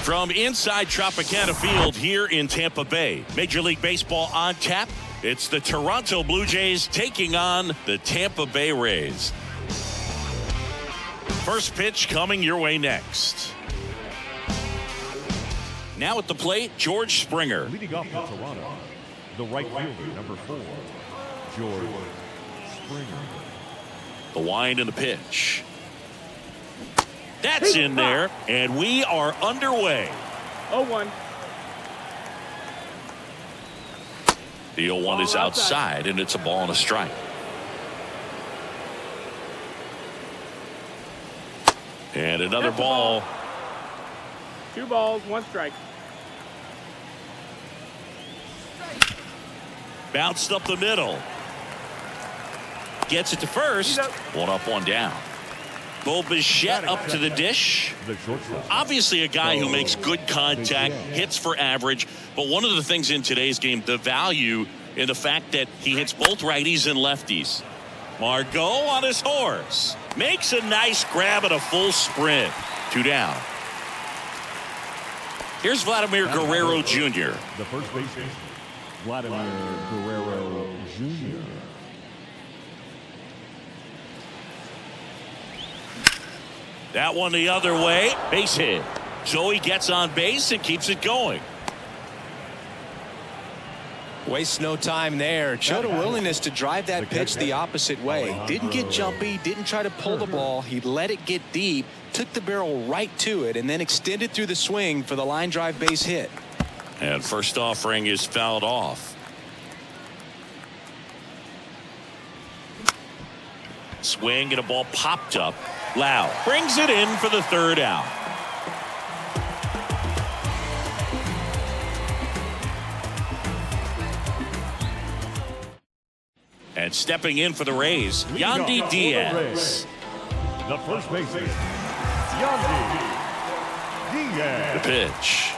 From inside Tropicana Field here in Tampa Bay, Major League Baseball on tap. It's the Toronto Blue Jays taking on the Tampa Bay Rays. First pitch coming your way next. Now at the plate, George Springer. Leading off for Toronto, the right fielder, number 4, George Springer. The wind and the pitch. That's in there, and we are underway. 0-1. The 0-1 is outside, and it's a ball and a strike. And another ball. 2 balls, 1 strike. Bounced up the middle. Gets it to first. 1 up, 1 down. Bo Bichette up to the dish. Obviously a guy who makes good contact, hits for average. But one of the things in today's game, the value in the fact that he hits both righties and lefties. Margot on his horse. Makes a nice grab at a full sprint. 2 down. Here's Vladimir Guerrero Jr. The first baseman, Vladimir Guerrero Jr. That one the other way. Base hit. So he gets on base and keeps it going. Wastes no time there. Showed a willingness to drive that pitch the opposite way. Didn't get jumpy, didn't try to pull the ball. He let it get deep, took the barrel right to it, and then extended through the swing for the line drive base hit. And first offering is fouled off. Swing and a ball popped up. Lau brings it in for the 3rd out. And stepping in for the Rays, Yandy Diaz. The first baseman, Yandy Diaz. The pitch.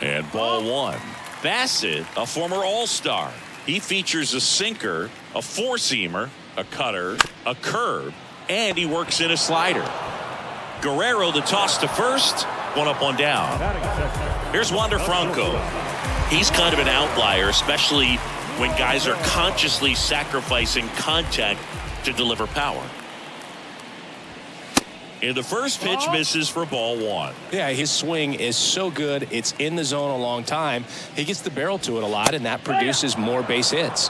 And ball 1. Bassett, a former All-Star. He features a sinker, a 4-seamer, a cutter, a curve, and he works in a slider. Guerrero the toss to first. 1 up, 1 down. Here's Wander Franco. He's kind of an outlier, especially when guys are consciously sacrificing contact to deliver power. And the first pitch misses for ball 1. Yeah, his swing is so good. It's in the zone a long time. He gets the barrel to it a lot, and that produces more base hits.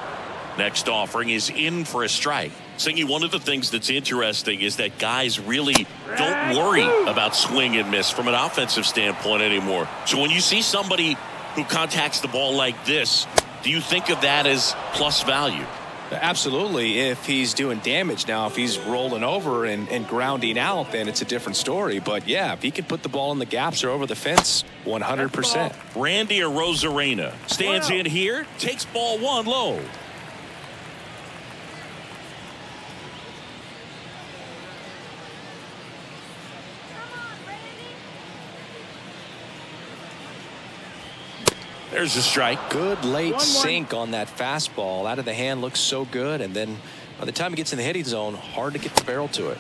Next offering is in for a strike. Singy, one of the things that's interesting is that guys really don't worry about swing and miss from an offensive standpoint anymore. So when you see somebody who contacts the ball like this, do you think of that as plus value? Absolutely, if he's doing damage. Now, if he's rolling over and grounding out, then it's a different story. But, yeah, if he can put the ball in the gaps or over the fence, 100%. Randy Arozarena stands in here, takes ball 1 low. There's a strike. Good late sink on that fastball. Out of the hand, looks so good. And then by the time he gets in the hitting zone, hard to get the barrel to it.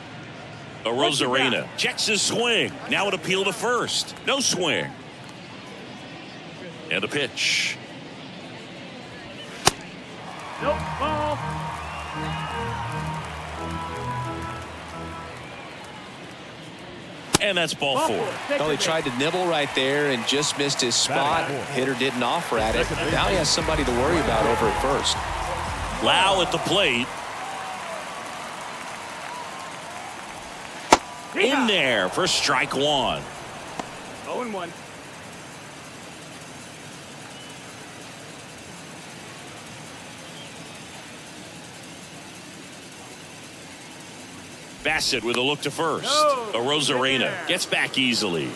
Arozarena checks his swing. Now an appeal to first. No swing. And a pitch. Nope, ball. And that's ball 4. Well, he tried to nibble right there and just missed his spot. Hitter didn't offer at it. Now he has somebody to worry about over at first. Lau at the plate. In there for strike 1. 0-1. Bassett with a look to first. Arozarena gets back easily.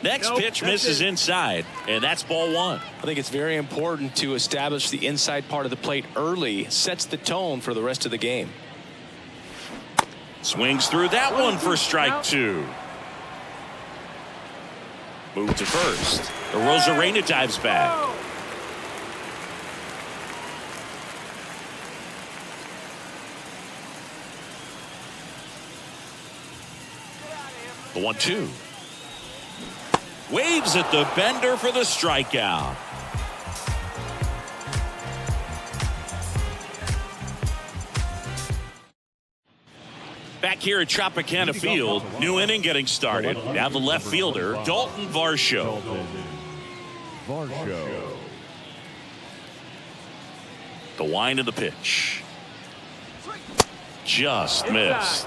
Next pitch misses inside, and that's ball 1. I think it's very important to establish the inside part of the plate early. Sets the tone for the rest of the game. Swings through that one for strike 2. Move to first. Arozarena dives back. The 1-2. Waves at the bender for the strikeout. Back here at Tropicana Field, new inning getting started. Now the left fielder, Dalton Varsho. The wind of the pitch. Just missed.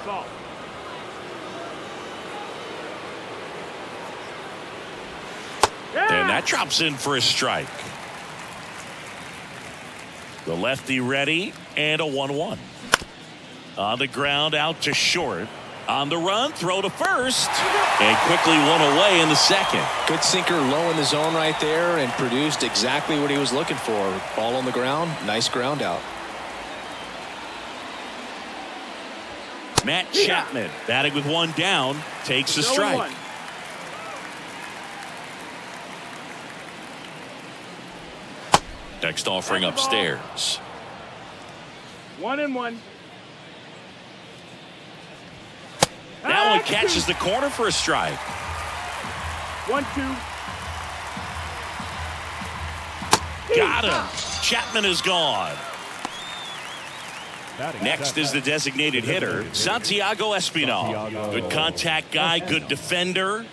And that drops in for a strike. The lefty ready, and a 1-1. On the ground, out to short. On the run, throw to first. And quickly one away in the second. Good sinker low in the zone right there and produced exactly what he was looking for. Ball on the ground, nice ground out. Matt Chapman batting with one down, takes a strike. Next offering upstairs. 1-1. That one catches the corner for a strike. 1-2. Got him. Chapman is gone. Next is the designated hitter, Santiago Espinal. Good contact guy, good defender.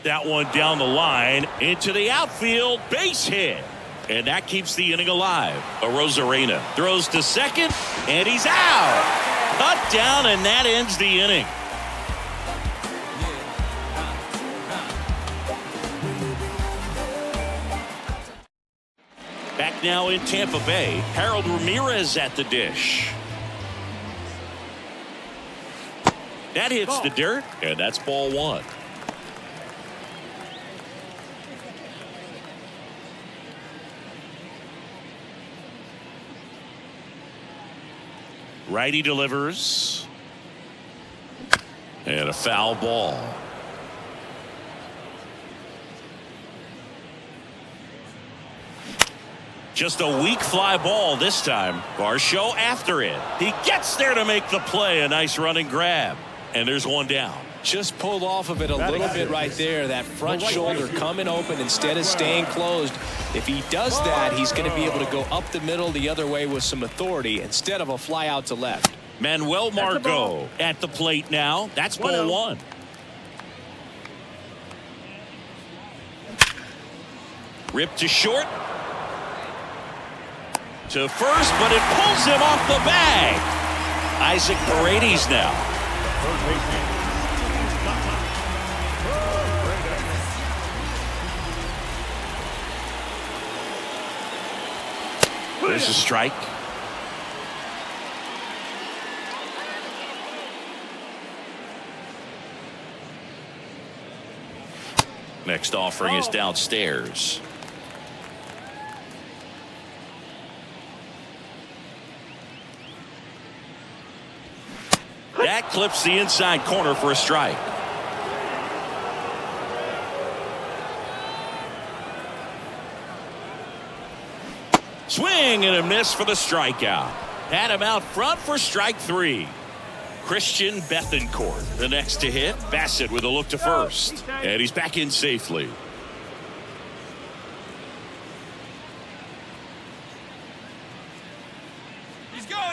That one down the line into the outfield, base hit. And that keeps the inning alive. Arozarena throws to second, and he's out. Cut down, and that ends the inning. Back now in Tampa Bay, Harold Ramirez at the dish. That hits the dirt, and that's ball one. Righty delivers. And a foul ball. Just a weak fly ball this time. Varsho after it. He gets there to make the play. A nice running grab. And there's one down. Just pulled off of it a little bit right there. That front shoulder coming open instead of staying closed. If he does that, he's going to be able to go up the middle the other way with some authority instead of a fly out to left. Manuel Margot at the plate now. That's ball one. Ripped to short. To first, but it pulls him off the bag. Isaac Paredes now. There's a strike. Next offering is downstairs. That clips the inside corner for a strike. Swing and a miss for the strikeout. Had him out front for strike three. Christian Bethancourt, the next to hit. Bassett with a look to first. And he's back in safely.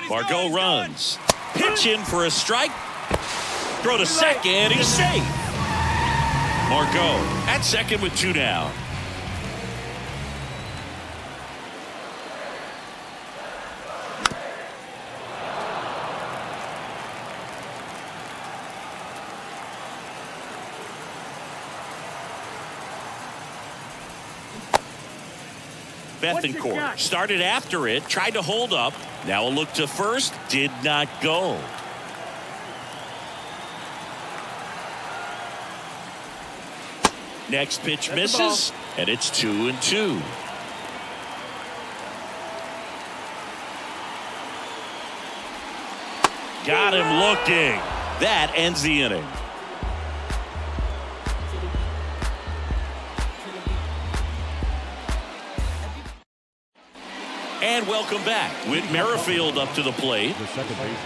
Margot runs. Pitch in for a strike. Throw to second. He's safe. Margot at second with two down. Bethancourt started after it, tried to hold up. Now a look to first, did not go. Next pitch misses, and it's 2-2. Got him looking. That ends the inning. And welcome back. Whit Merrifield up to the plate. The second baseman,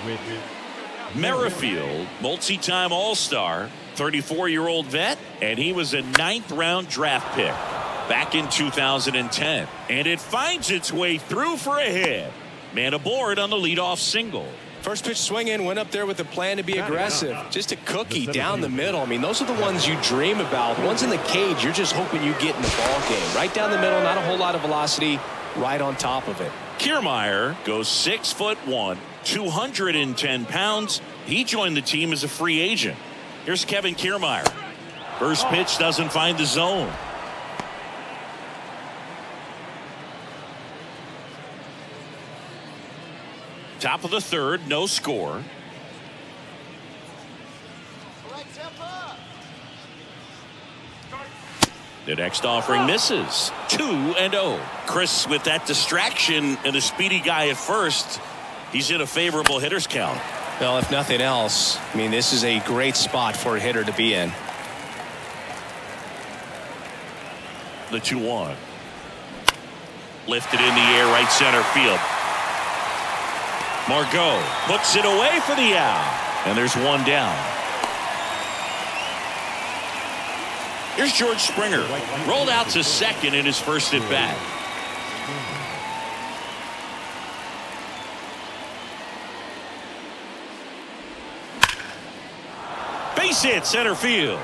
Whit Merrifield, multi-time All-Star, 34-year-old vet, and he was a 9th-round draft pick back in 2010. And it finds its way through for a hit. Man aboard on the leadoff single. First pitch swing in, went up there with a plan to be aggressive. Just a cookie down the middle. I mean, those are the ones you dream about. Ones in the cage, you're just hoping you get in the ball game. Right down the middle, not a whole lot of velocity, right on top of it. Kiermaier goes 6'1", 210 pounds. He joined the team as a free agent. Here's Kevin Kiermaier. First pitch doesn't find the zone. Top of the third, no score. The next offering misses. 2-0. Chris with that distraction and a speedy guy at first. He's in a favorable hitter's count. Well, if nothing else, I mean, this is a great spot for a hitter to be in. The 2-1. Lifted in the air, right center field. Margot puts it away for the out. And there's one down. Here's George Springer. Rolled out to second in his first at bat. Base hit center field.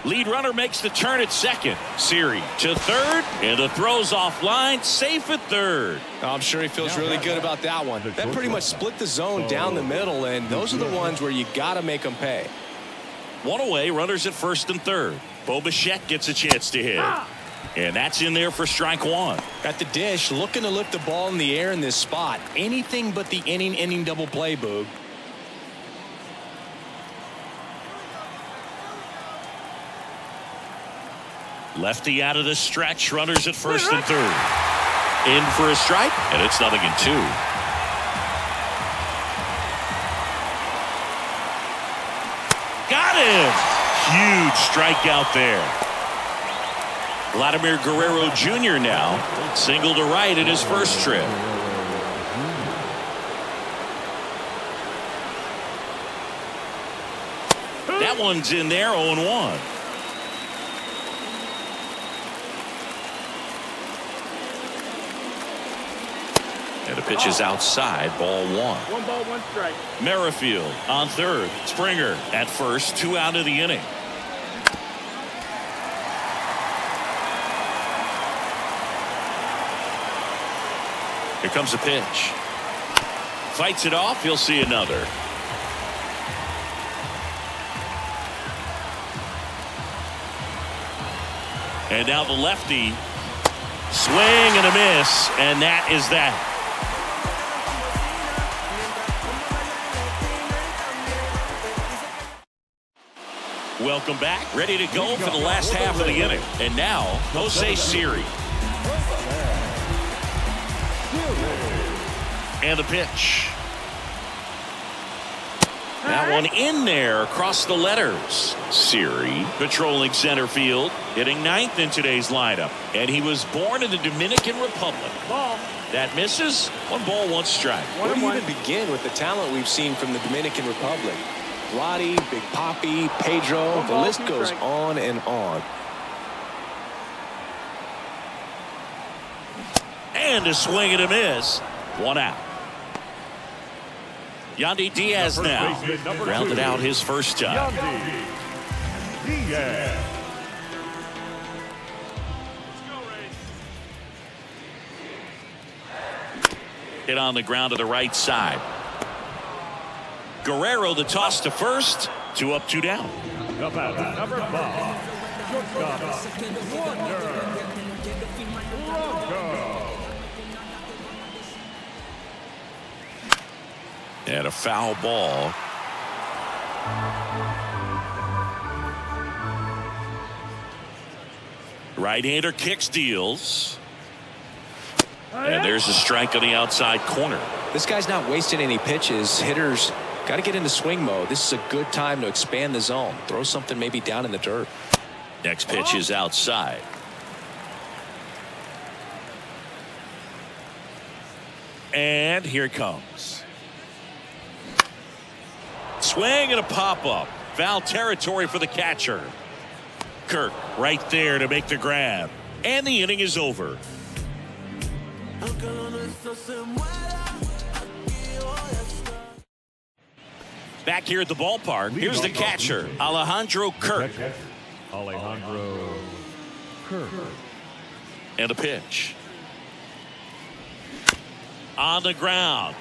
Lead runner makes the turn at second. Siri to third, and the throw's offline, safe at third. I'm sure he feels really good about that one. That pretty much split the zone down the middle, and those are the ones where you got to make them pay. One away, runners at first and third. Bo Bichette gets a chance to hit. And that's in there for strike one. At the dish, looking to lift the ball in the air in this spot. Anything but the inning double play, Boog. Lefty out of the stretch, runners at first and third. In for a strike, and it's 0-2. Got him! Huge strikeout there. Vladimir Guerrero Jr. now single to right in his first trip. That one's in there, 0-1. And the pitch is outside, ball one. 1 ball, 1 strike. Merrifield on third. Springer at first, 2 out of the inning. Here comes a pitch. Fights it off, he'll see another. And now the lefty. Swing and a miss, and that is that. Welcome back. Ready to go for the last half of the inning. And now, Jose Siri. And the pitch. That one in there across the letters. Siri patrolling center field, hitting ninth in today's lineup. And he was born in the Dominican Republic. Ball. That misses. 1 ball, 1 strike. Where do you even begin with the talent we've seen from the Dominican Republic? Roddy, Big Papi, Pedro, the list goes on and on. And a swing and a miss. 1 out. Yandy Diaz now grounded out his first time. Diaz. Hit on the ground to the right side. Guerrero the toss to first. 2 up, 2 down. The batter, number 5. Shortstop, Bronco. And a foul ball. Right-hander kicks, deals. And there's a strike on the outside corner. This guy's not wasting any pitches. Hitters got to get into swing mode. This is a good time to expand the zone. Throw something maybe down in the dirt. Next pitch is outside. And here it comes. Swing and a pop-up. Foul territory for the catcher. Kirk right there to make the grab. And the inning is over. Back here at the ballpark, here's the catcher, Alejandro Kirk. Alejandro Kirk. And a pitch. On the ground.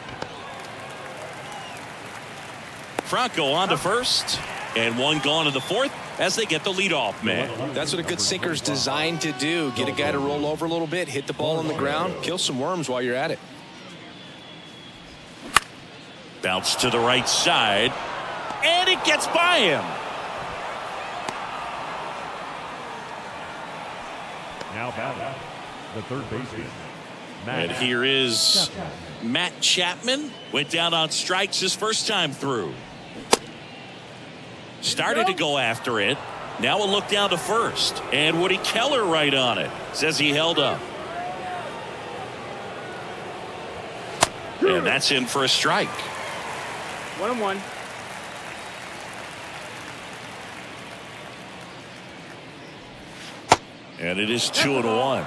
Franco on to first. And one gone in the fourth as they get the leadoff man. That's what a good sinker's designed to do. Get a guy to roll over a little bit, hit the ball on the ground, kill some worms while you're at it. Bounce to the right side. And it gets by him. Now batting, the third baseman. And here is Matt Chapman. Went down on strikes his first time through. Started to go after it. Now a look down to first. And Woody Keller right on it. Says he held up. And that's in for a strike. 1-1. And it is 2-1.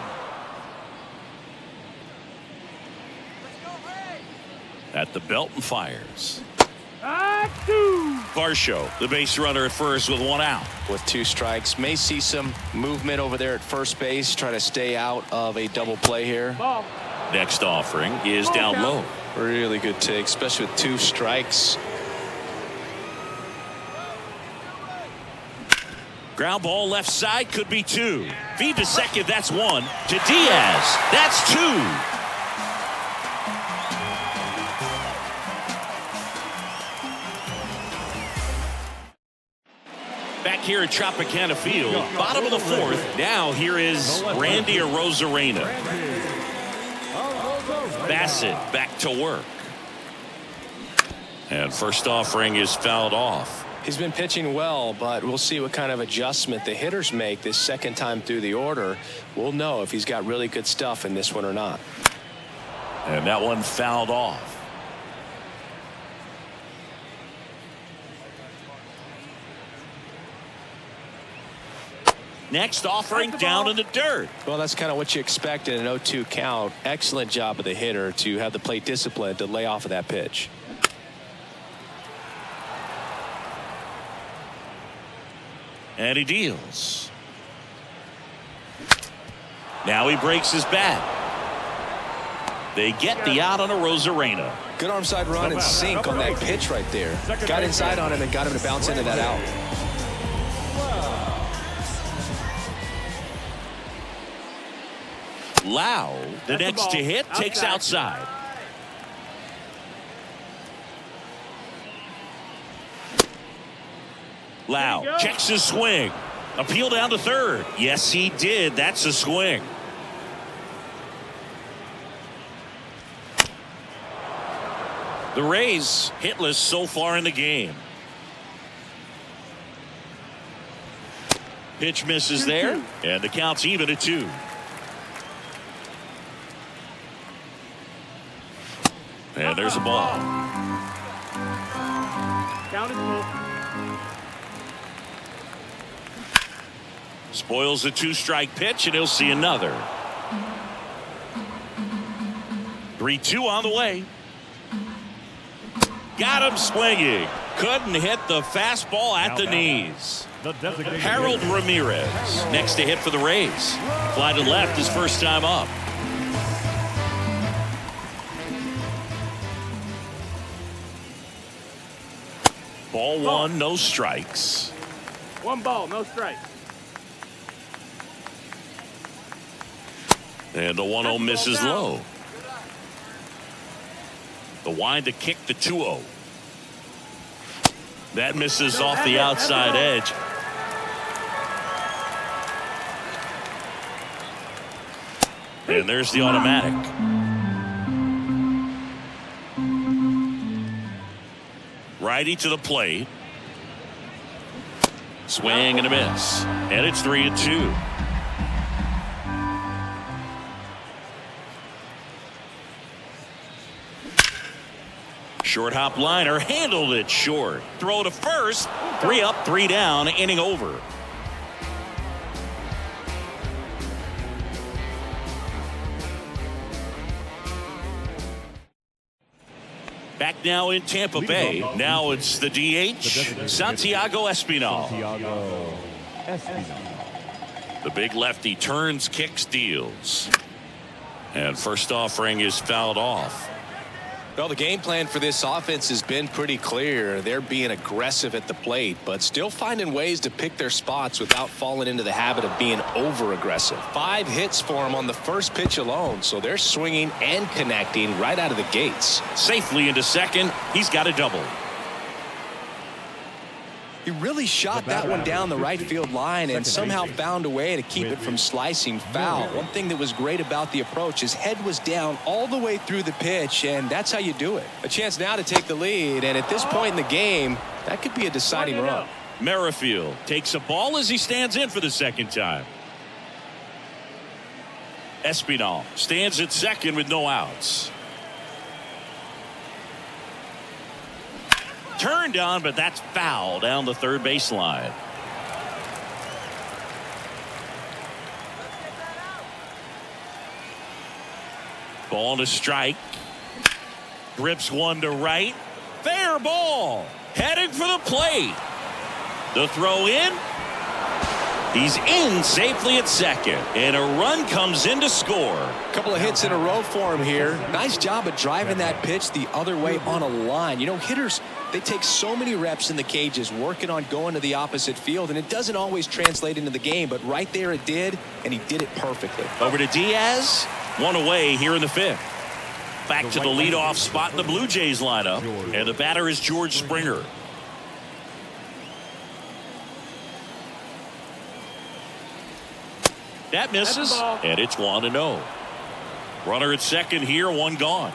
At the belt and fires. Varsho, the base runner at first with one out. With two strikes, may see some movement over there at first base. Try to stay out of a double play here. Ball. Next offering is down low. Really good take, especially with two strikes. Ground ball left side, could be two. Feed to second, that's one. To Diaz, that's two. Back here at Tropicana Field, bottom of the fourth. Now here is Randy Arozarena. Bassett back to work. And first offering is fouled off. He's been pitching well, but we'll see what kind of adjustment the hitters make this second time through the order. We'll know if he's got really good stuff in this one or not. And that one fouled off. Next offering down in the dirt. Well, that's kind of what you expect in an 0-2 count. Excellent job of the hitter to have the plate discipline to lay off of that pitch. And he deals. Now he breaks his bat. They get the out on Arozarena. Good arm side run and sink on that pitch right there. Got inside on him and got him to bounce into that out. Lau, the next to hit, takes outside. Lau checks his swing. Appeal down to third. Yes, he did. That's a swing. The Rays hitless so far in the game. Pitch misses there, and the count's even at 2. And there's a ball. Count is full. Spoils the 2-strike pitch, and he'll see another. 3-2 on the way. Got him swinging. Couldn't hit the fastball at the knees. Harold Ramirez next to hit for the Rays. Fly to left his first time up. Ball 1, no strikes. 1 ball, no strikes. And the 1-0 misses low. The wind to kick the 2-0. That misses off the outside edge. And there's the automatic. Righty to the plate. Swing and a miss. And it's 3-2. Short hop liner handled it short. Throw to first. 3 up, 3 down, inning over. Back now in Tampa Bay. Now it's the DH, Santiago Espinal. The big lefty turns, kicks, deals. And first offering is fouled off. Well, the game plan for this offense has been pretty clear. They're being aggressive at the plate, but still finding ways to pick their spots without falling into the habit of being over-aggressive. 5 hits for them on the first pitch alone, so they're swinging and connecting right out of the gates. Safely into second. He's got a double. He really shot that one down the right field line and somehow found a way to keep it from slicing foul. One thing that was great about the approach, his head was down all the way through the pitch, and that's how you do it. A chance now to take the lead, and at this point in the game, that could be a deciding run. Merrifield takes a ball as he stands in for the second time. Espinal stands at second with no outs. Turned on, but that's foul down the third baseline. Ball to strike. Grips one to right. Fair ball. Heading for the plate. The throw in. He's in safely at second, and a run comes in to score. A couple of hits in a row for him here. Nice job of driving that pitch the other way on a line. You know, hitters, they take so many reps in the cages working on going to the opposite field, and it doesn't always translate into the game, but right there it did, and he did it perfectly. Over to Diaz. One away here in the 5th. Back to the leadoff spot in the Blue Jays lineup, and the batter is George Springer. That misses, and it's 1-0. Runner at second here, one gone.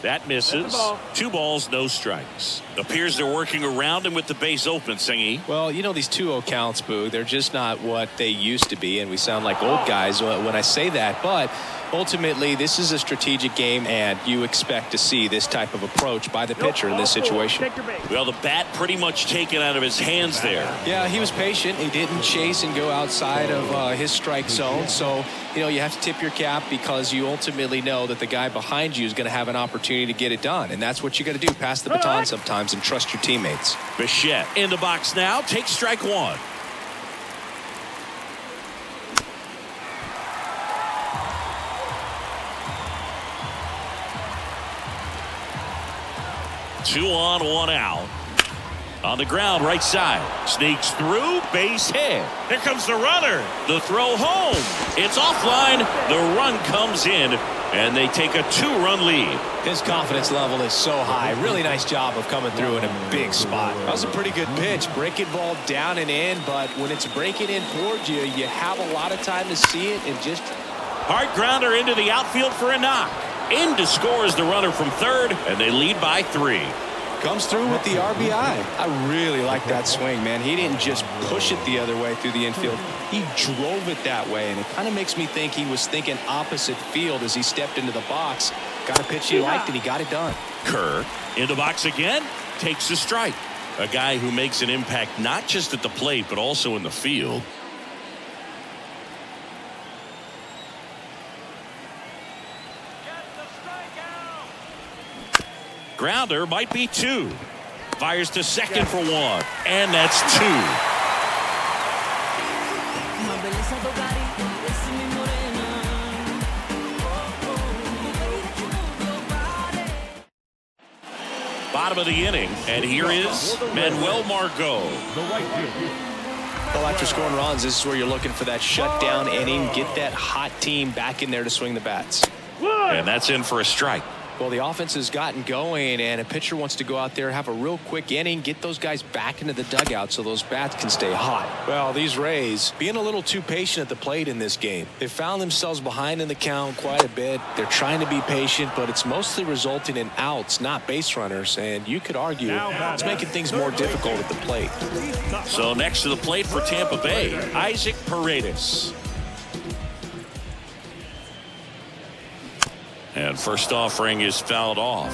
That misses. 2 balls, no strikes. Appears they're working around him with the base open, Singy. Well, you know, these 2-0 counts, Boo, they're just not what they used to be, and we sound like old guys when I say that, but ultimately this is a strategic game, and you expect to see this type of approach by the pitcher in this situation. Well, the bat pretty much taken out of his hands there. Yeah, he was patient. He didn't chase and go outside of his strike zone, so you know, you have to tip your cap because you ultimately know that the guy behind you is going to have an opportunity to get it done, and that's what you got to do, pass the baton sometimes and trust your teammates. Bichette in the box now, takes strike one. Two on, one out. On the ground, right side. Sneaks through, base hit. Here comes the runner. The throw home. It's offline. The run comes in, and they take a 2-run lead. His confidence level is so high. Really nice job of coming through in a big spot. That was a pretty good pitch. Breaking ball down and in, but when it's breaking in towards you, you have a lot of time to see it and just... Hard grounder into the outfield for a knock. In to score is the runner from third, and they lead by 3. Comes through with the RBI. I really like that swing, man. He didn't just push it the other way through the infield. He drove it that way, and it kind of makes me think he was thinking opposite field as he stepped into the box. Got a pitch he liked, and he got it done. Kerr in the box again, takes a strike. A guy who makes an impact not just at the plate, but also in the field. Grounder might be 2. Fires to second for 1. And that's 2. Bottom of the inning. And here is Manuel Margot. Well, after scoring runs, this is where you're looking for that shutdown inning. Get that hot team back in there to swing the bats. And that's in for a strike. Well, the offense has gotten going, and a pitcher wants to go out there, have a real quick inning, get those guys back into the dugout so those bats can stay hot. Well, these Rays being a little too patient at the plate in this game. They found themselves behind in the count quite a bit. They're trying to be patient, but it's mostly resulting in outs, not base runners, and you could argue it's making things more difficult at the plate. So next to the plate for Tampa Bay, Isaac Paredes. And first offering is fouled off.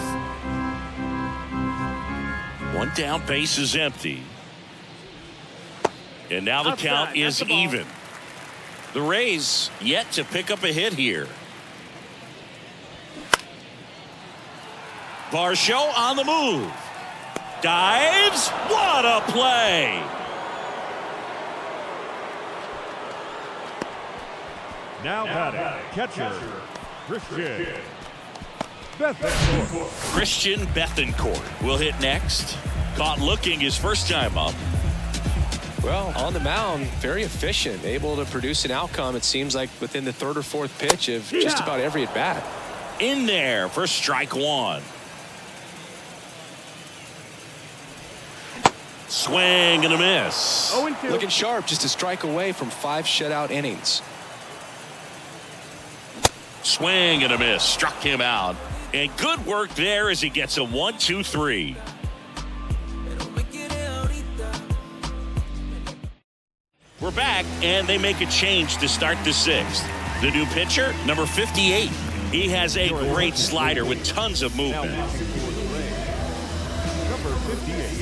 One down, base is empty. And now the Outside, count is that's the ball. even. The Rays yet to pick up a hit here. Varsho on the move. Dives. What a play. Now batting, catcher, Christian Bethencourt. Christian Bethencourt will hit next. Caught looking his first time up. Well, on the mound, very efficient, able to produce an outcome, it seems like, within the third or fourth pitch of just about every at-bat. In there for strike one. Swing and a miss. 0-2. Looking sharp, just a strike away from 5 shutout innings. Swing and a miss. Struck him out. And good work there as he gets a 1-2-3. We're back, and they make a change to start the 6th. The new pitcher, number 58. He has a great slider with tons of movement. Now pitching for the Rays, number 58,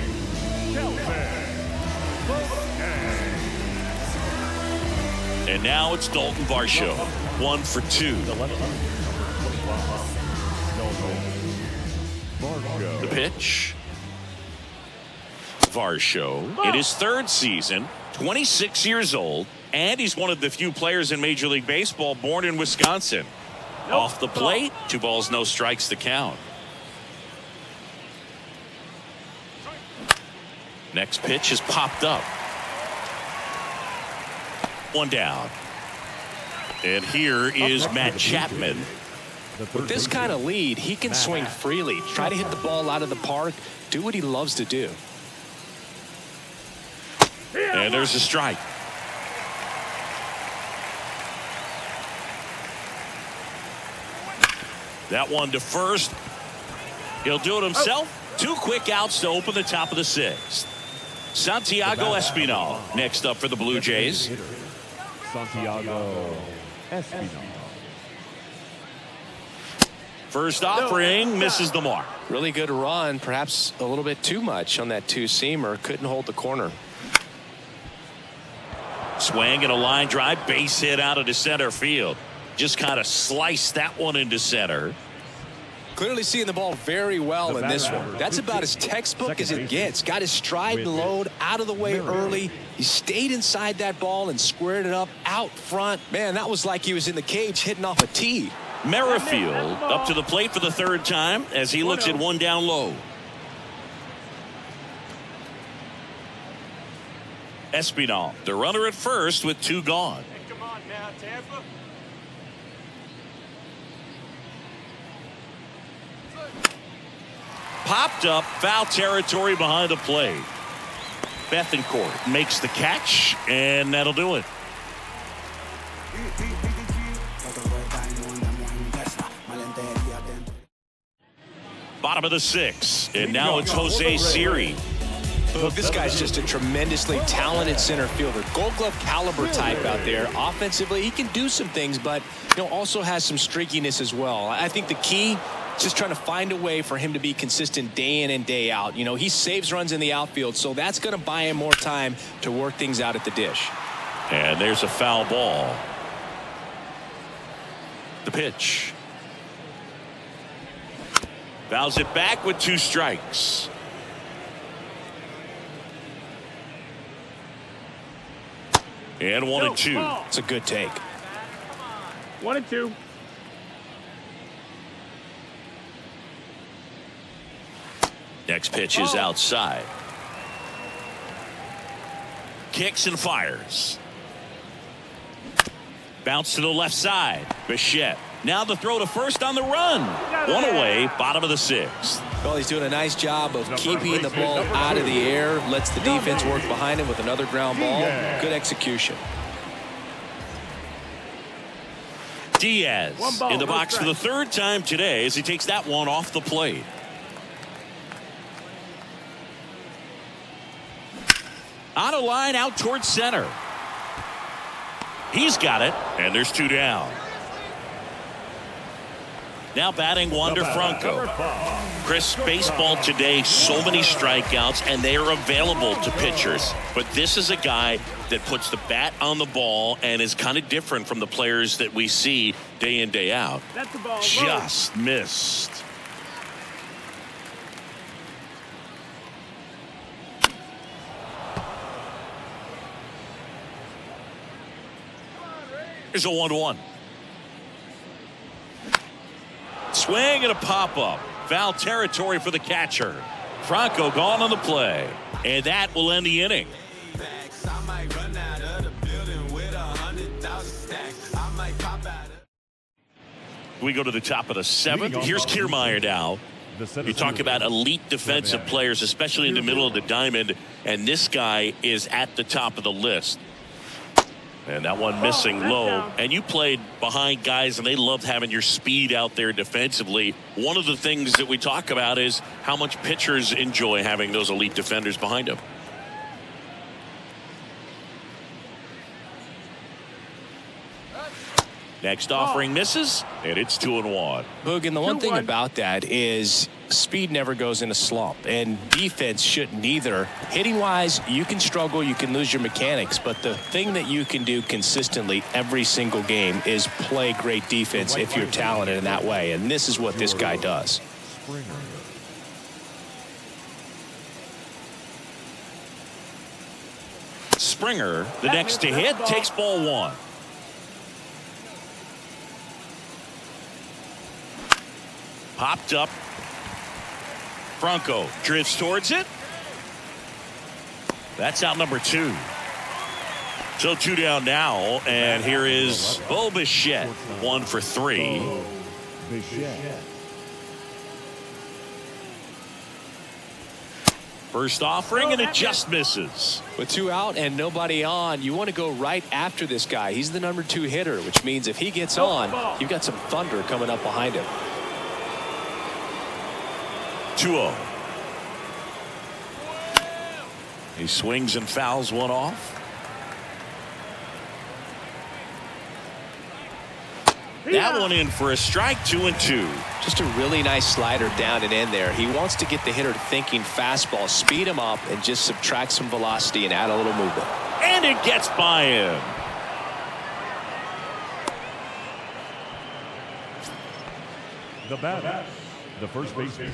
And now it's Dalton Varsho. 1 for 2. the left fielder, number 25, Varsho. The pitch. Varsho in his 3rd season, 26 years old, and he's one of the few players in Major League Baseball born in Wisconsin. Off the plate, 2 balls, no strikes to count. Next pitch is popped up. 1 down. And here is Matt Chapman. With this kind of lead, he can swing freely, try to hit the ball out of the park, do what he loves to do. And there's a strike. That one to first. He'll do it himself. 2 quick outs to open the top of the 6th. Santiago Espinal next up for the Blue Jays. Santiago Espinal. First offering misses the mark. Really good run, perhaps a little bit too much on that 2-seamer. Couldn't hold the corner. Swing and a line drive, base hit out into center field. Just kind of sliced that one into center. Clearly seeing the ball very well in this one. That's about as textbook as it gets. Got his stride and load out of the way early. He stayed inside that ball and squared it up out front. Man, that was like he was in the cage hitting off a tee. Merrifield up to the plate for the 3rd time as he looks at 1 down low. Espinal, the runner at first with 2 gone. Come on now, Tampa. Popped up, foul territory behind the plate. Bethencourt makes the catch, and that'll do it. Bottom of the 6th, and now it's Jose Siri. Look, this guy's just a tremendously talented center fielder. Gold Glove caliber type out there. Offensively, he can do some things, but also has some streakiness as well. I think the key is just trying to find a way for him to be consistent day in and day out. He saves runs in the outfield, so that's going to buy him more time to work things out at the dish. And there's a foul ball. The pitch. Fouls it back with 2 strikes. And 1-2. It's a good take. 1-2. Next pitch is outside. Kicks and fires. Bounce to the left side. Bichette. Now the throw to first on the run. 1 away, bottom of the 6th. Well, he's doing a nice job of keeping the ball out of the air. Lets the defense work behind him with another ground ball. Good execution. Diaz in the box for the 3rd time today as he takes that one off the plate. On a line out towards center. He's got it, and there's 2 down. Now batting Wander Franco. Chris, baseball today, so many strikeouts, and they are available to pitchers. But this is a guy that puts the bat on the ball and is kind of different from the players that we see day in, day out. That's the ball. Just missed. Here's a 1-1. Swing and a pop-up. Foul territory for the catcher. Franco gone on the play. And that will end the inning. We go to the top of the 7th. Here's Kiermaier now. You talk about elite defensive players, especially in the middle of the diamond, and this guy is at the top of the list. And that one missing low. And you played behind guys, and they loved having your speed out there defensively. One of the things that we talk about is how much pitchers enjoy having those elite defenders behind them. Next offering misses, and it's 2-1. Boog, and the one thing about that is speed never goes in a slump, and defense shouldn't either. Hitting-wise, you can struggle, you can lose your mechanics, but the thing that you can do consistently every single game is play great defense if you're talented in that way, and this is what this guy does. Springer, the next to hit, takes ball 1. Popped up. Franco drifts towards it. That's out number 2. So 2 down now, and here is Bo Bichette, 1 for 3. First offering, and it just misses. With 2 out and nobody on, you want to go right after this guy. He's the number 2 hitter, which means if he gets on, you've got some thunder coming up behind him. 2-0. He swings and fouls one off. That one in for a strike. 2-2. Just a really nice slider down and in there. He wants to get the hitter thinking fastball, speed him up, and just subtract some velocity and add a little movement. And it gets by him. The batter, the first baseman,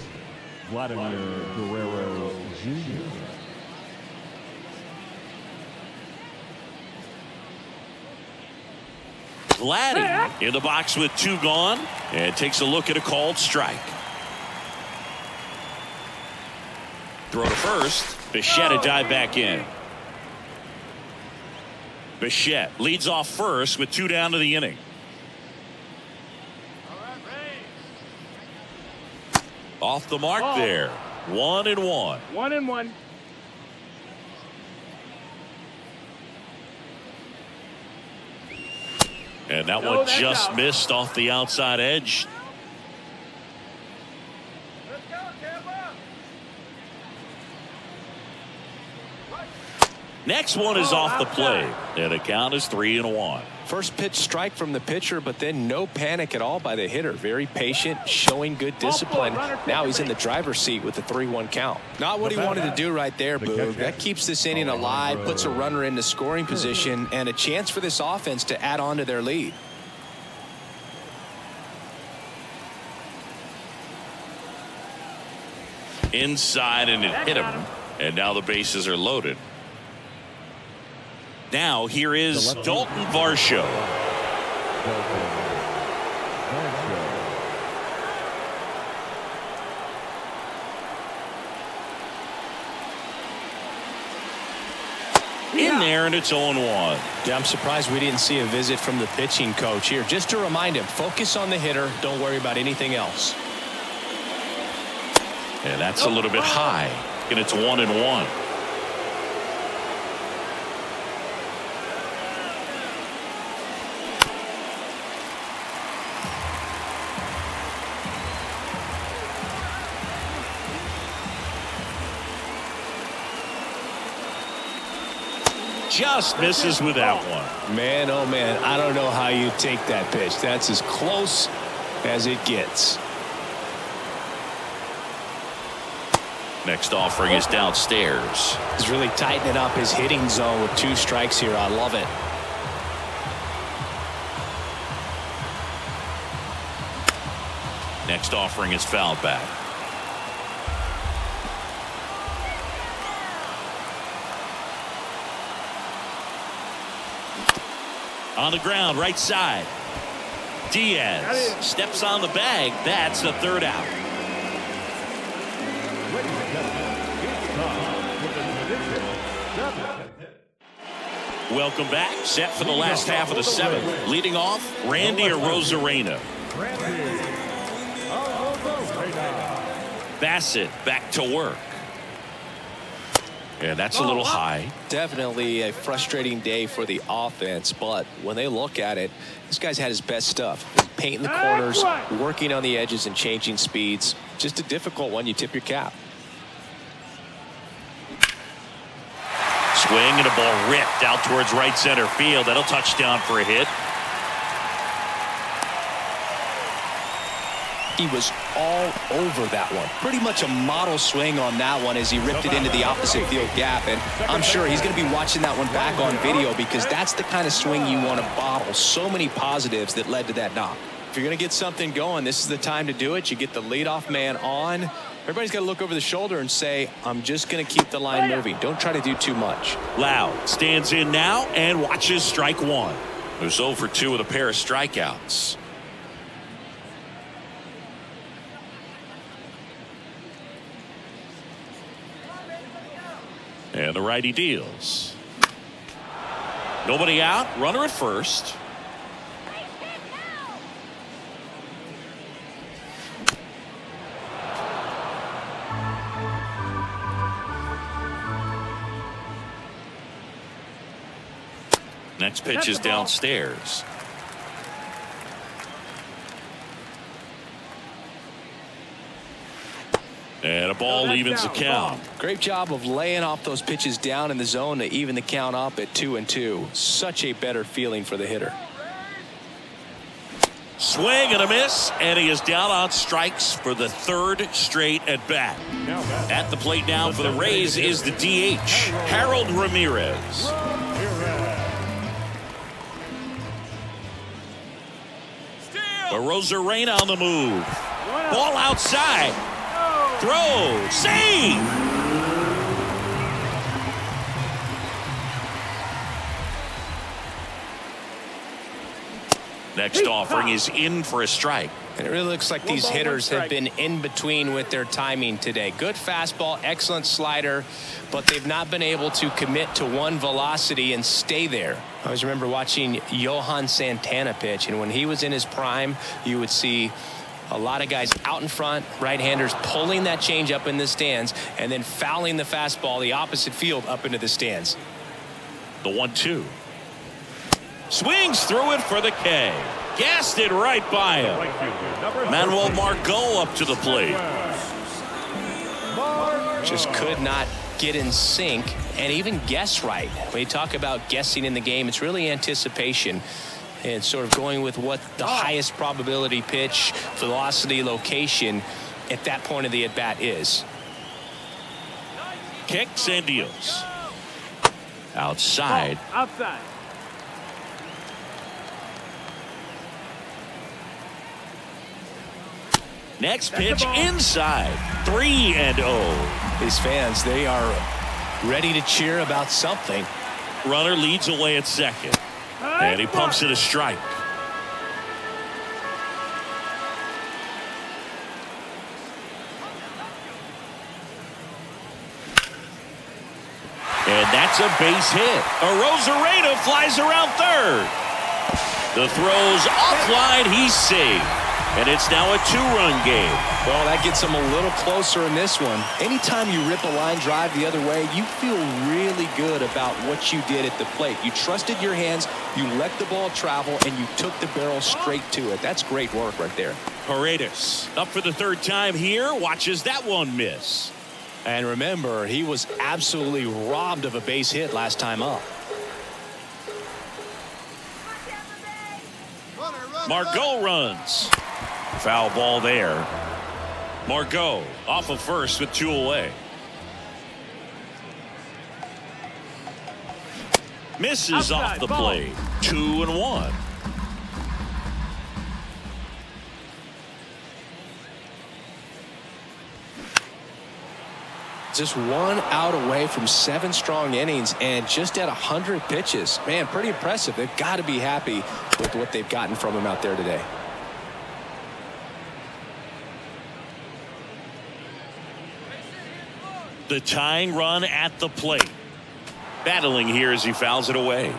Vladimir Guerrero Jr. Vladdy in the box with 2 gone, and takes a look at a called strike. Throw to first. Bichette a dive back in. Bichette leads off first with 2 down to the inning. Off the mark there. 1-1. 1-1. And that one just missed off the outside edge. Let's go, Tamba. Next one is off the plate, and the count is 3-1. First pitch strike from the pitcher, but then no panic at all by the hitter. Very patient, showing good discipline. Now he's in the driver's seat with the 3-1 count. Not what he wanted to do right there, Boog. That keeps this inning alive, puts a runner into scoring position, and a chance for this offense to add on to their lead. Inside, and it hit him, and now the bases are loaded. Now here is Dalton Varsho. In there, and it's 0-1. Yeah, I'm surprised we didn't see a visit from the pitching coach here. Just to remind him, focus on the hitter. Don't worry about anything else. And that's a little bit high, and it's 1-1. Just misses with that one. Man, oh man, I don't know how you take that pitch. That's as close as it gets. Next offering is downstairs. He's really tightening up his hitting zone with 2 strikes here. I love it. Next offering is fouled back. On the ground, right side. Diaz steps on the bag. That's the 3rd out. Welcome back. Set for the last half of the 7th. Leading off, Randy Arozarena. Bassett back to work. Yeah, that's a little high. Definitely a frustrating day for the offense, but when they look at it, this guy's had his best stuff. Painting the corners, working on the edges, and changing speeds. Just a difficult one. You tip your cap. Swing and a ball ripped out towards right center field. That'll touch down for a hit. He was all over that one. Pretty much a model swing on that one as he ripped it into the opposite field gap. And I'm sure he's going to be watching that one back on video because that's the kind of swing you want to bottle. So many positives that led to that knock. If you're going to get something going, this is the time to do it. You get the leadoff man on. Everybody's got to look over the shoulder and say, I'm just going to keep the line moving. Don't try to do too much. Loud stands in now and watches strike 1. There's 0 for 2 with a pair of strikeouts. And the righty deals. Nobody out. Runner at first. Next pitch is downstairs. And a ball evens the count. Great job of laying off those pitches down in the zone to even the count up at 2-2. Such a better feeling for the hitter. Swing and a miss, and he is down on strikes for the 3rd straight at bat. At the plate now for the Rays is the DH, Harold Ramirez. Arozarena on the move. Ball outside. Throw. Save. Next offering is in for a strike. And it really looks like these hitters have been in between with their timing today. Good fastball, excellent slider, but they've not been able to commit to one velocity and stay there. I always remember watching Johan Santana pitch, and when he was in his prime, you would see a lot of guys out in front, right-handers pulling that change up in the stands and then fouling the fastball the opposite field up into the stands. The 1-2. Swings through it for the K. Gassed it right by him. Manuel Margot up to the plate. Just could not get in sync and even guess right. When you talk about guessing in the game, it's really anticipation and sort of going with what the highest probability pitch, velocity, location at that point of the at-bat is. Kicks and deals. Outside. Outside. Next pitch inside. 3-0. These fans, they are ready to cheer about something. Runner leads away at second. And he pumps it a strike. And that's a base hit. Arozarena flies around third. The throw's offline. He's safe. And it's now a 2-run game. Well, that gets them a little closer in this one. Anytime you rip a line drive the other way, you feel really good about what you did at the plate. You trusted your hands, you let the ball travel, and you took the barrel straight to it. That's great work right there. Paredes up for the 3rd time here. Watches that one miss. And remember, he was absolutely robbed of a base hit last time up. Margot runs. Foul ball there. Margot off of first with 2 away. Misses off the plate. 2-1. Just 1 out away from 7 strong innings and just at 100 pitches. Man, pretty impressive. They've got to be happy with what they've gotten from him out there today. The tying run at the plate. Battling here as he fouls it away.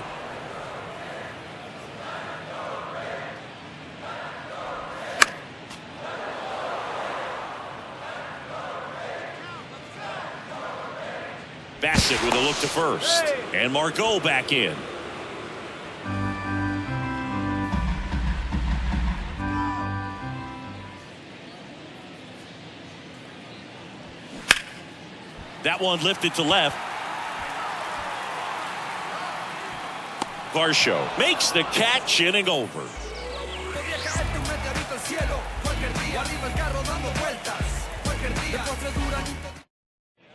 Bassett with a look to first. And Margot back in. That one lifted to left. Varsho makes the catch, inning over.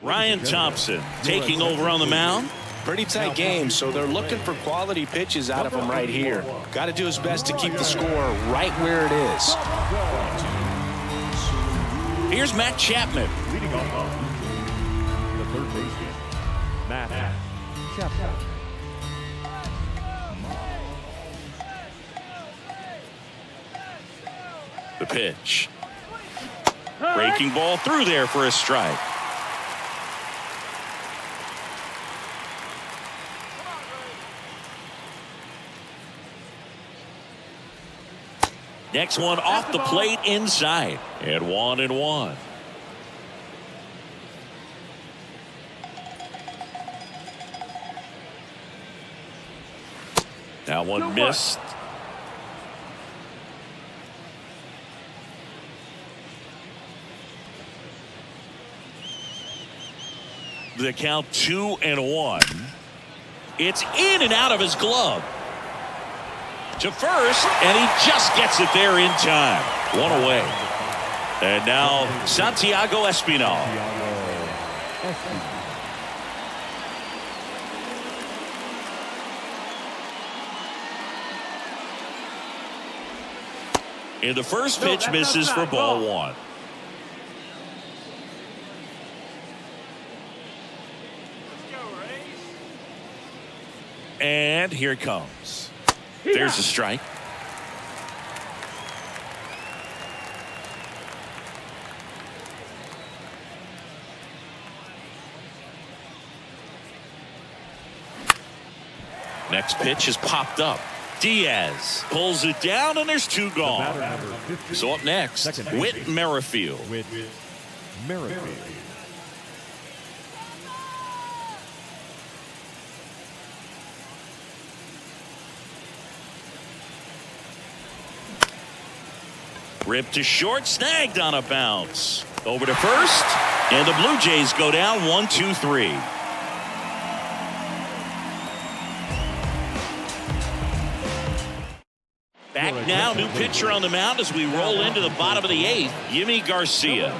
Ryan Thompson taking over on the mound. Pretty tight game, so they're looking for quality pitches out of him right here. Got to do his best to keep the score right where it is. Here's Matt Chapman. Leading off the third baseman, Matt Chapman. The pitch. Breaking ball through there for a strike. Next one off the plate inside. And 1-1. That one missed. The count 2-1. It's in and out of his glove. To first, and he just gets it there in time. 1 away. And now Santiago Espinal. And the first pitch misses for ball 1. And here it comes. There's a strike. Next pitch is popped up. Diaz pulls it down, and there's 2 gone. So up next, Whit Merrifield. Whit Merrifield. Ripped to short, snagged on a bounce. Over to first, and the Blue Jays go down 1-2-3. Back now, new pitcher on the mound as we roll into the bottom of the 8th, Yimi Garcia.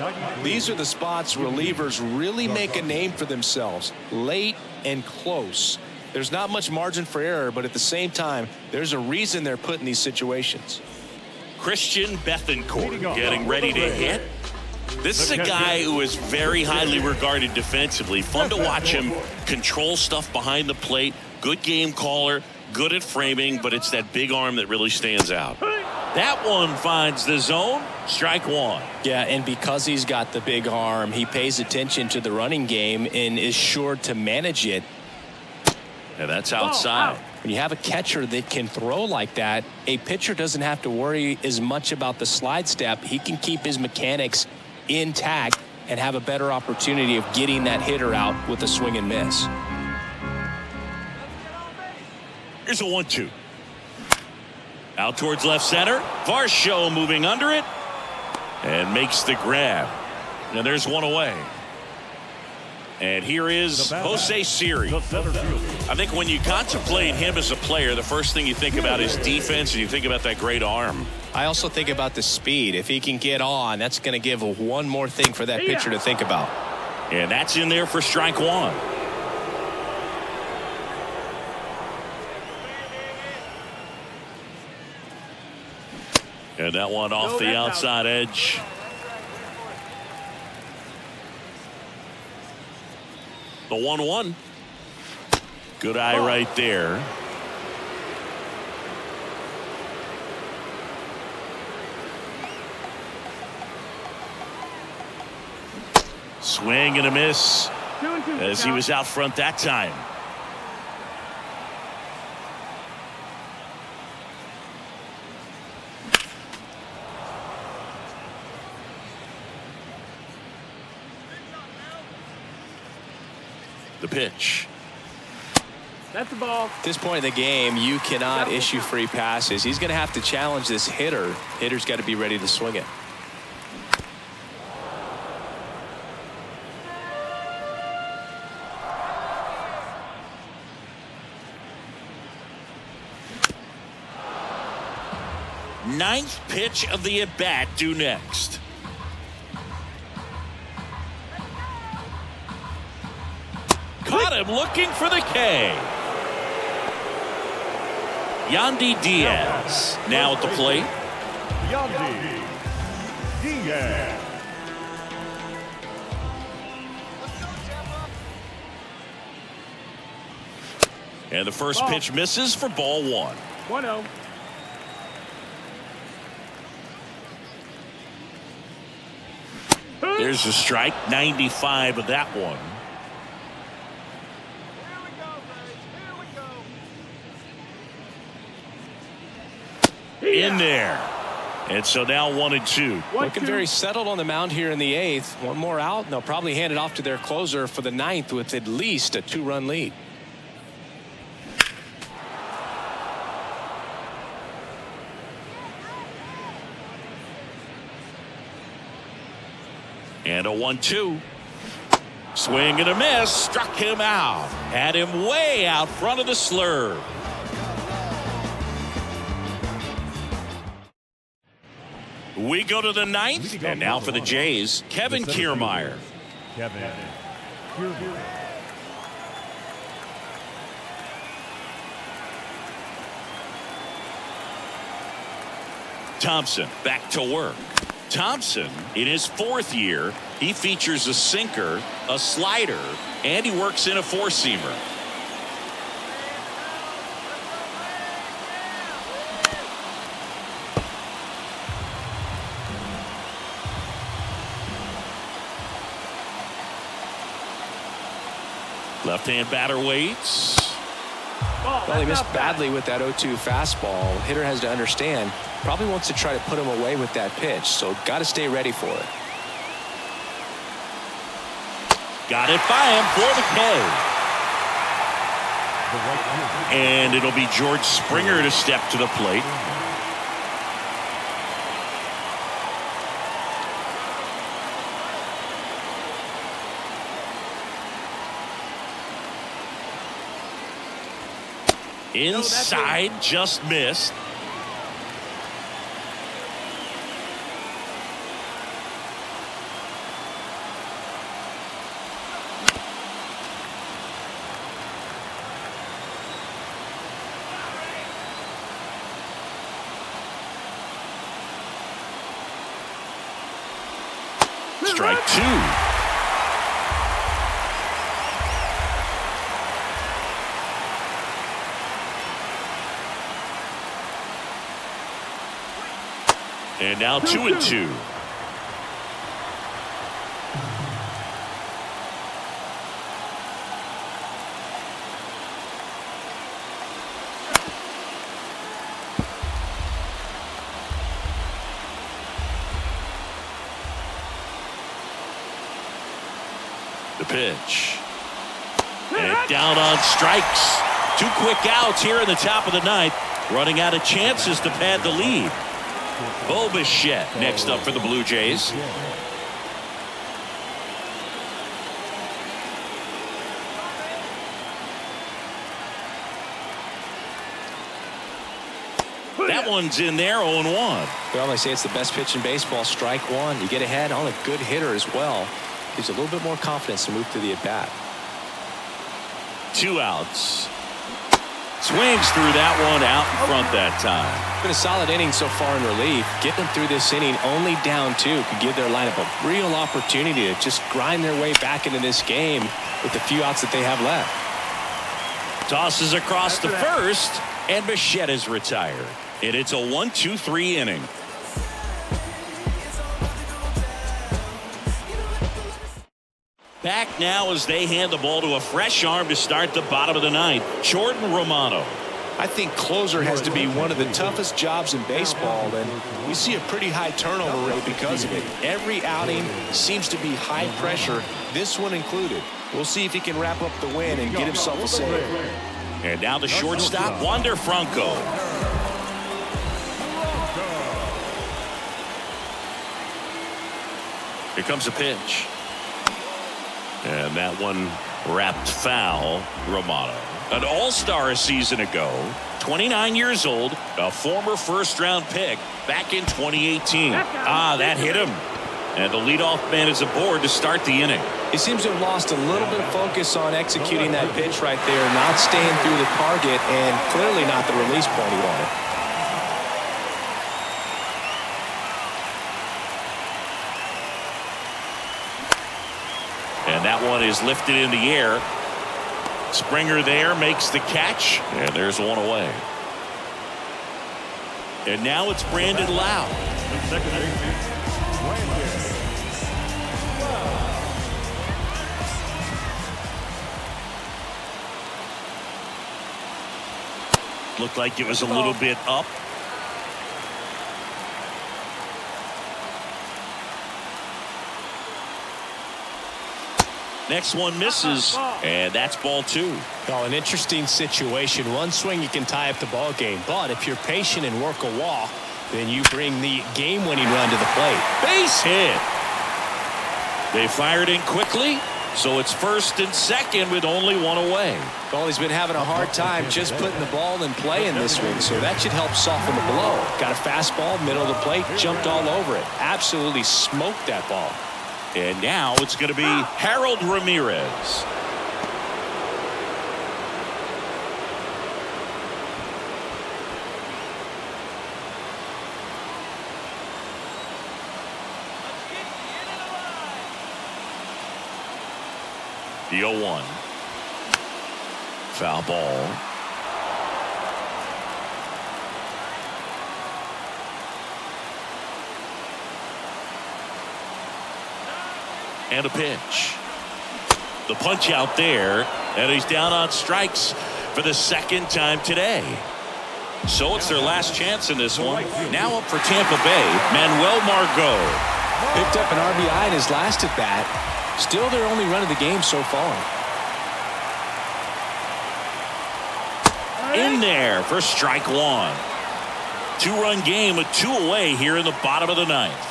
These are the spots relievers really make a name for themselves, late and close. There's not much margin for error, but at the same time, there's a reason they're put in these situations. Christian Bethancourt getting ready to hit. This is a guy who is very highly regarded defensively. Fun to watch him control stuff behind the plate. Good game caller, good at framing, but it's that big arm that really stands out. That one finds the zone. Strike 1. Yeah, and because he's got the big arm, he pays attention to the running game and is sure to manage it. And that's outside. When you have a catcher that can throw like that, a pitcher doesn't have to worry as much about the slide step. He can keep his mechanics intact and have a better opportunity of getting that hitter out with a swing and miss. Here's a 1-2. Out towards left center. Varsho moving under it and makes the grab. And there's 1 away. And here is Jose Siri. The center fielder. I think when you contemplate him as a player, the first thing you think about is defense, and you think about that great arm. I also think about the speed. If he can get on, that's going to give one more thing for that pitcher to think about. And that's in there for strike one. And that one off the outside edge. The 1-1. Good eye right there. Swing and a miss as he was out front that time. The pitch. That's the ball. At this point in the game, you cannot issue free passes. He's going to have to challenge this hitter. Hitter's got to be ready to swing it. Ninth pitch of the at-bat due next. Caught him looking for the K. Yandy Diaz now at the plate. Yandy Diaz. And the first pitch misses for ball one. 1-0. There's a strike, 95 of that one. In there. And so now 1-2. Looking very settled on the mound here in the eighth. One more out, and they'll probably hand it off to their closer for the ninth with at least a 2-run lead. And a 1-2. Swing and a miss. Struck him out. Had him way out front of the slurve. We go to the ninth. And now for the Jays, Kevin Kiermaier. Kevin Kiermaier. Thompson back to work. Thompson, in his fourth year, he features a sinker, a slider, and he works in a four-seamer. Left-hand batter waits. Well, he missed badly with that 0-2 fastball. Hitter has to understand, probably wants to try to put him away with that pitch, so got to stay ready for it. Got it by him for the K. And it'll be George Springer to step to the plate. Inside, just missed. Strike two. And now 2-2. The pitch. And down on strikes. Two quick outs here in the top of the ninth. Running out of chances to pad the lead. Bo Bichette next up for the Blue Jays. That one's in there, 0-1. Well, they say it's the best pitch in baseball. Strike one. You get ahead on a good hitter as well. Gives you a little bit more confidence to move through the at-bat. 2 outs. Swings through that one out in front that time. Been a solid inning so far in relief. Getting them through this inning only down 2 could give their lineup a real opportunity to just grind their way back into this game with the few outs that they have left. Tosses across to first, and Machetta's retired. And it's a 1-2-3 inning. Back now as they hand the ball to a fresh arm to start the bottom of the ninth, Jordan Romano. I think closer has to be one of the toughest jobs in baseball, and we see a pretty high turnover rate because of it. Every outing seems to be high pressure, this one included. We'll see if he can wrap up the win and get himself a save. And now the shortstop, Wander Franco. Here comes a pitch. And that one wrapped foul. Romano, an all-star a season ago, 29 years old, a former first-round pick back in 2018. That hit him. And the leadoff man is aboard to start the inning. He seems to have lost a little bit of focus on executing that pitch right there, not staying through the target, and clearly not the release point he wanted. And that one is lifted in the air. Springer there makes the catch, and there's one away. And now it's Brandon Lau. Looked like it was a little bit up. Next one misses, and that's ball 2. Oh, an interesting situation. One swing you can tie up the ball game, but if you're patient and work a walk, then you bring the game-winning run to the plate. Base hit. They fired in quickly, so it's first and second with only one away. Well, he's been having a hard time just putting the ball in play in this one, so that should help soften the blow. Got a fastball, middle of the plate, jumped all over it. Absolutely smoked that ball. And now it's going to be Harold Ramirez. The 0-1. Foul ball. And a pitch. The punch out there, and he's down on strikes for the second time today. So it's their last chance in this one. Now up for Tampa Bay, Manuel Margot. Picked up an RBI in his last at bat. Still their only run of the game so far. In there for strike 1. 2-run game with 2 away here in the bottom of the ninth.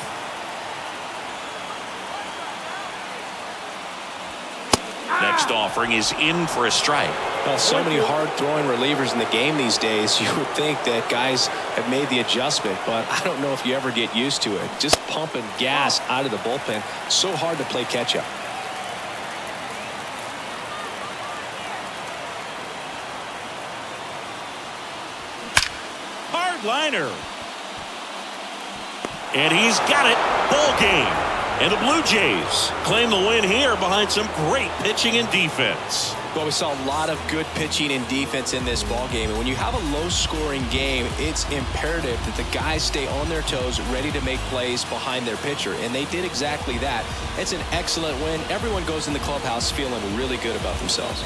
Next offering is in for a strike. Well, so many hard-throwing relievers in the game these days, you would think that guys have made the adjustment, but I don't know if you ever get used to it. Just pumping gas out of the bullpen, so hard to play catch-up. Hard liner. And he's got it. Ball game. And the Blue Jays claim the win here behind some great pitching and defense. Well, we saw a lot of good pitching and defense in this ball game, and when you have a low-scoring game, it's imperative that the guys stay on their toes, ready to make plays behind their pitcher, and they did exactly that. It's an excellent win. Everyone goes in the clubhouse feeling really good about themselves.